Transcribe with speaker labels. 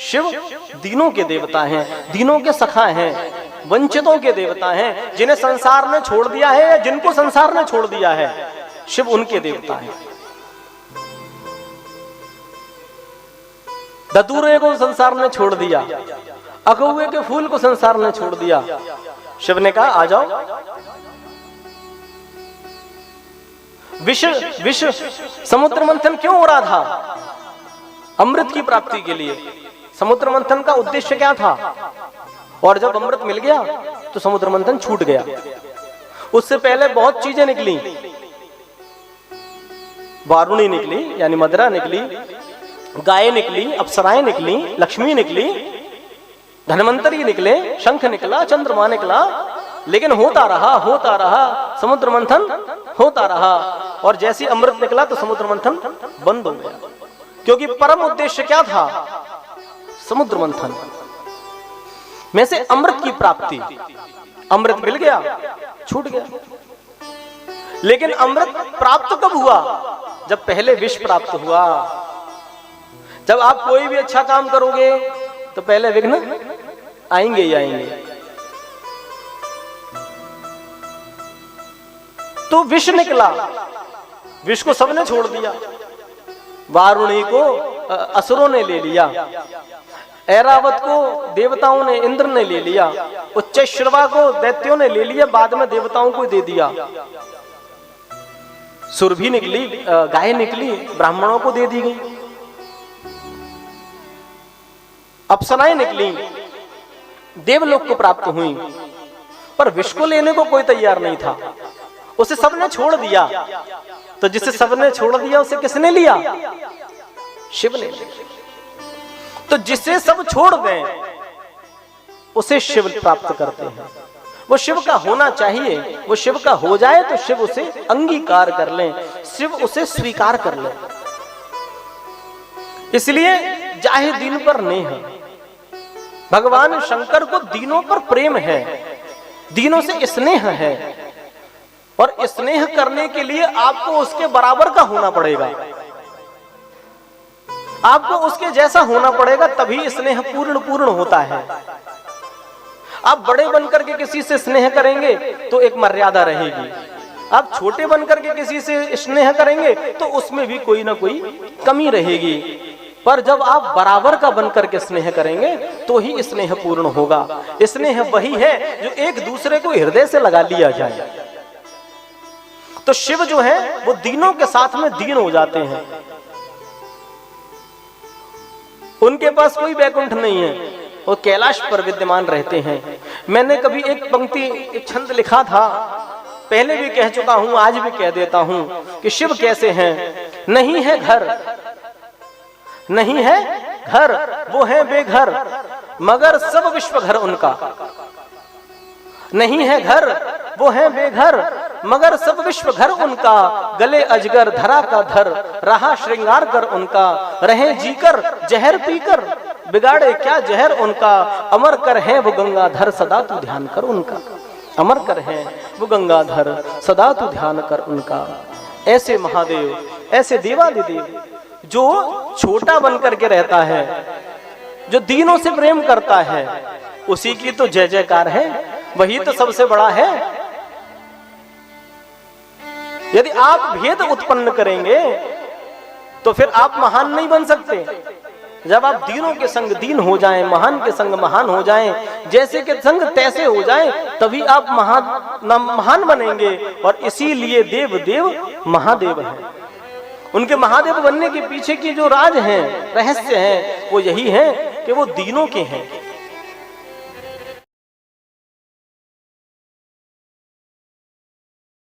Speaker 1: शिव दीनों के देवता हैं, दीनों के सखा हैं, वंचितों के देवता हैं, जिन्हें संसार ने छोड़ दिया है या जिनको संसार ने छोड़ दिया है, शिव उनके देवता हैं। धतूरे को संसार ने छोड़ दिया, अकहुए के फूल को संसार ने छोड़ दिया, शिव ने कहा आ जाओ। विष समुद्र मंथन क्यों हो रहा था? अमृत की प्राप्ति के लिए। समुद्र मंथन का उद्देश्य क्या था? और जब अमृत मिल गया तो समुद्र मंथन छूट गया। उससे पहले बहुत चीजें निकली, वारुणी निकली यानी मदिरा निकली, गाय निकली, अप्सराएं निकली, लक्ष्मी निकली, धन्वंतरी निकले, शंख निकला, चंद्रमा निकला, लेकिन होता रहा समुद्र मंथन होता रहा। और जैसे अमृत निकला तो समुद्र मंथन बंद हो गया, क्योंकि परम उद्देश्य क्या था? समुद्र मंथन में से अमृत की प्राप्ति। अमृत मिल गया, छूट गया। लेकिन अमृत प्राप्त कब हुआ? जब पहले विष प्राप्त हुआ। जब आप कोई भी अच्छा काम करोगे तो पहले विघ्न आएंगे ही आएंगे। तो विष निकला, विष को सबने छोड़ दिया। वारुणी को असुरों ने ले लिया, ऐरावत को देवताओं ने, इंद्र ने ले लिया, उच्चैश्रवा को दैत्यों ने ले लिया, बाद में देवताओं को दे दिया। सुरभि निकली, गाय निकली, ब्राह्मणों को दे दी गई। अप्सराएं निकली, देवलोक को प्राप्त हुई, पर विष को लेने को कोई तैयार नहीं था। उसे सबने छोड़ दिया। तो जिसे सबने छोड़ दिया उसे किसने लिया? शिव ने लिया। तो जिसे सब छोड़ दें उसे शिव प्राप्त करते हैं। वो शिव का होना चाहिए, वो शिव का हो जाए तो शिव उसे अंगीकार कर लें, शिव उसे स्वीकार कर लें। इसलिए जाहे दीन पर नेह, भगवान शंकर को दीनों पर प्रेम है, दीनों से स्नेह है, और स्नेह करने के लिए आपको उसके बराबर का होना पड़ेगा, आपको उसके जैसा होना पड़ेगा, तभी स्नेह पूर्ण होता है। आप बड़े बनकर के किसी से स्नेह करेंगे तो एक मर्यादा रहेगी, आप छोटे बनकर के किसी से स्नेह करेंगे तो उसमें भी कोई ना कोई कमी रहेगी। पर जब आप बराबर का बनकर के स्नेह करेंगे तो ही स्नेह पूर्ण होगा। स्नेह वही है जो एक दूसरे को हृदय से लगा लिया जाए। तो शिव जो है वो दीनों के साथ में दीन हो जाते हैं। उनके पास कोई वैकुंठ नहीं है, वो कैलाश पर विद्यमान रहते हैं। मैंने कभी एक पंक्ति, एक छंद लिखा था, पहले भी कह चुका हूं, आज भी कह देता हूं कि शिव कैसे हैं। नहीं है घर, नहीं है घर, वो है बेघर, मगर सब विश्व घर उनका। नहीं है घर, वो है बेघर, मगर सब विश्व घर उनका। गले अजगर धरा का धर, रहा श्रृंगार कर उनका। रहे जीकर जहर पीकर, बिगाड़े क्या जहर उनका। अमर कर है वो गंगाधर, सदा तू ध्यान कर उनका। अमर कर है वो गंगाधर, सदा तू ध्यान कर उनका। ऐसे महादेव, ऐसे देवादिदेव जो छोटा बनकर के रहता है, जो दीनों से प्रेम करता है, उसी की तो जय जयकार है, वही तो सबसे बड़ा है। यदि आप भेद उत्पन्न करेंगे तो फिर आप महान नहीं बन सकते। जब आप दीनों के संग दीन हो जाएं, महान के संग महान हो जाएं, जैसे के संग तैसे हो जाएं, तभी आप महान बनेंगे। और इसीलिए देव देव महादेव हैं। उनके महादेव बनने के पीछे की जो राज है, रहस्य है, वो यही है कि वो दीनों के हैं।